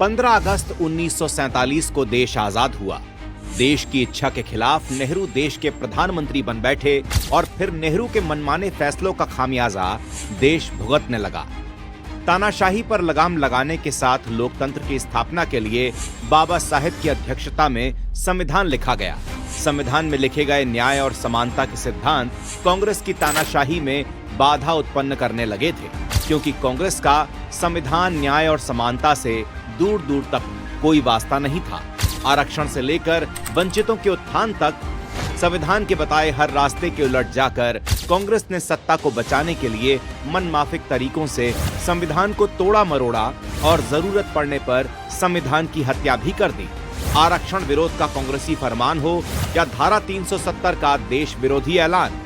15 अगस्त 1947 को देश आजाद हुआ। देश की इच्छा के खिलाफ नेहरू देश के प्रधानमंत्री बन बैठे और फिर नेहरू के मनमाने फैसलों का खामियाजा देश भुगतने लगा। तानाशाही पर लगाम लगाने के साथ लोकतंत्र की स्थापना के लिए बाबा साहेब की अध्यक्षता में संविधान लिखा गया। संविधान में लिखे गए न्याय और समानता के सिद्धांत कांग्रेस की तानाशाही में बाधा उत्पन्न करने लगे थे, क्योंकि कांग्रेस का संविधान, न्याय और समानता से दूर दूर तक कोई वास्ता नहीं था। आरक्षण से लेकर वंचितों के उत्थान तक संविधान के बताए हर रास्ते के उलट जाकर कांग्रेस ने सत्ता को बचाने के लिए मनमाफिक तरीकों से संविधान को तोड़ा मरोड़ा और जरूरत पड़ने पर संविधान की हत्या भी कर दी। आरक्षण विरोध का कांग्रेसी फरमान हो या धारा 370 का देश विरोधी ऐलान,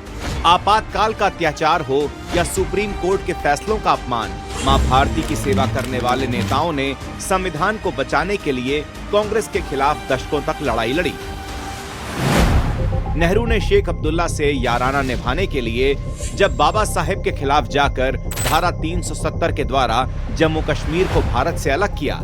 आपातकाल का अत्याचार हो या सुप्रीम कोर्ट के फैसलों का अपमान, मां भारती की सेवा करने वाले नेताओं ने संविधान को बचाने के लिए कांग्रेस के खिलाफ दशकों तक लड़ाई लड़ी। नेहरू ने शेख अब्दुल्ला से याराना निभाने के लिए जब बाबा साहेब के खिलाफ जाकर धारा 370 के द्वारा जम्मू कश्मीर को भारत से अलग किया,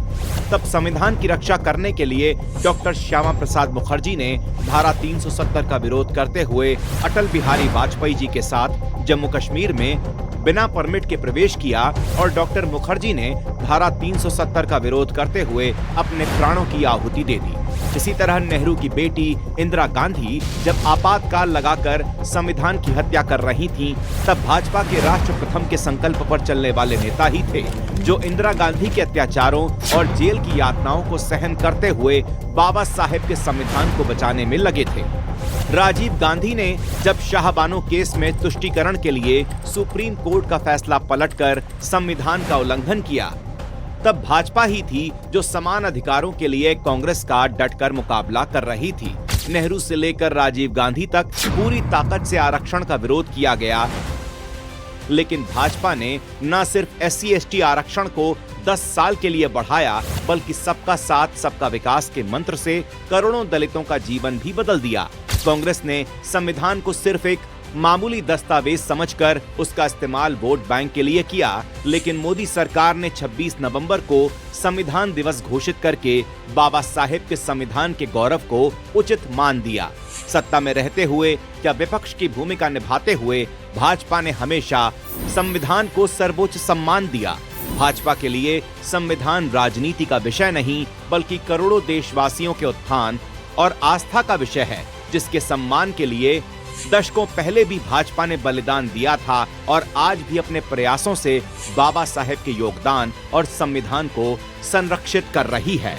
तब संविधान की रक्षा करने के लिए डॉक्टर श्यामा प्रसाद मुखर्जी ने धारा 370 का विरोध करते हुए अटल बिहारी वाजपेयी जी के साथ जम्मू कश्मीर में बिना परमिट के प्रवेश किया और डॉक्टर मुखर्जी ने धारा 370 का विरोध करते हुए अपने प्राणों की आहुति दे दी। इसी तरह नेहरू की बेटी इंदिरा गांधी जब आपातकाल लगाकर संविधान की हत्या कर रही थीं, तब भाजपा के राष्ट्र प्रथम के संकल्प पर चलने वाले नेता ही थे जो इंदिरा गांधी के अत्याचारों और जेल की यातनाओं को सहन करते हुए बाबा साहेब के संविधान को बचाने में लगे थे। राजीव गांधी ने जब शाहबानो केस में तुष्टीकरण के लिए सुप्रीम कोर्ट का फैसला पलटकर संविधान का उल्लंघन किया, तब भाजपा ही थी जो समान अधिकारों के लिए कांग्रेस का डटकर मुकाबला कर रही थी। नेहरू से लेकर राजीव गांधी तक पूरी ताकत से आरक्षण का विरोध किया गया, लेकिन भाजपा ने न सिर्फ SC/ST आरक्षण को 10 साल के लिए बढ़ाया, बल्कि सबका साथ सबका विकास के मंत्र से करोड़ों दलितों का जीवन भी बदल दिया। कांग्रेस ने संविधान को सिर्फ एक मामूली दस्तावेज समझकर उसका इस्तेमाल वोट बैंक के लिए किया, लेकिन मोदी सरकार ने 26 नवंबर को संविधान दिवस घोषित करके बाबा साहेब के संविधान के गौरव को उचित मान दिया। सत्ता में रहते हुए या विपक्ष की भूमिका निभाते हुए भाजपा ने हमेशा संविधान को सर्वोच्च सम्मान दिया। भाजपा के लिए संविधान राजनीति का विषय नहीं, बल्कि करोड़ों देशवासियों के उत्थान और आस्था का विषय है, जिसके सम्मान के लिए दशकों पहले भी भाजपा ने बलिदान दिया था और आज भी अपने प्रयासों से बाबा साहेब के योगदान और संविधान को संरक्षित कर रही है।